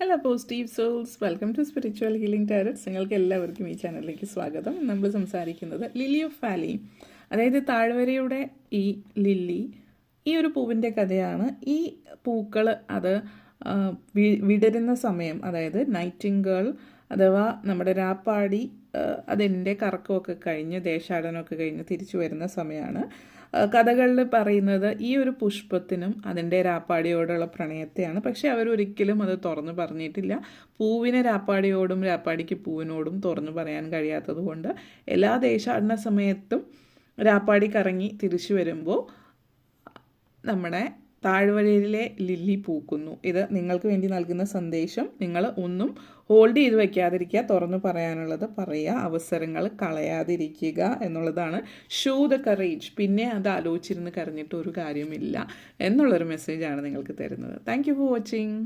Hello positive souls, welcome to spiritual healing tarots. നിങ്ങൾക്ക് എല്ലാവർക്കും ഈ ചാനലിലേക്ക് സ്വാഗതം. നമ്മൾ സംസാരിക്കുന്നത് ലില്ലി ഓഫ് വാലി, അതായത് താഴ്വരയുടെ ഈ ലില്ലി, ഈ ഒരു പൂവിൻ്റെ കഥയാണ്. ഈ പൂക്കൾ അത് വിടരുന്ന സമയം, അതായത് നൈറ്റിംഗേൾ അഥവാ നമ്മുടെ രാപ്പാടി അതിൻ്റെ കറക്കമൊക്കെ കഴിഞ്ഞ് ദേശാടനമൊക്കെ കഴിഞ്ഞ് തിരിച്ചു വരുന്ന സമയമാണ്. കഥകളിൽ പറയുന്നത് ഈ ഒരു പുഷ്പത്തിനും അതിൻ്റെ രാപ്പാടിയോടുള്ള പ്രണയത്തെയാണ്. പക്ഷെ അവരൊരിക്കലും അത് തുറന്നു പറഞ്ഞിട്ടില്ല. പൂവിന് രാപ്പാടിയോടും രാപ്പാടിക്ക് പൂവിനോടും തുറന്നു പറയാൻ കഴിയാത്തത് കൊണ്ട് എല്ലാ ദേശാടന സമയത്തും രാപ്പാടി കറങ്ങി തിരിച്ചു വരുമ്പോൾ നമ്മുടെ താഴ്വരയിലെ ലില്ലി പൂക്കുന്നു. ഇത് നിങ്ങൾക്ക് വേണ്ടി നൽകുന്ന സന്ദേശം. നിങ്ങൾ ഒന്നും ഹോൾഡ് ചെയ്ത് വയ്ക്കാതിരിക്കുക, തുറന്നു പറയാനുള്ളത് പറയുക, അവസരങ്ങൾ കളയാതിരിക്കുക എന്നുള്ളതാണ്. Show the courage. പിന്നെ അത് ആലോചിച്ചിരുന്ന് കരഞ്ഞിട്ട് ഒരു കാര്യമില്ല എന്നുള്ളൊരു മെസ്സേജാണ് നിങ്ങൾക്ക് തരുന്നത്. Thank you for watching.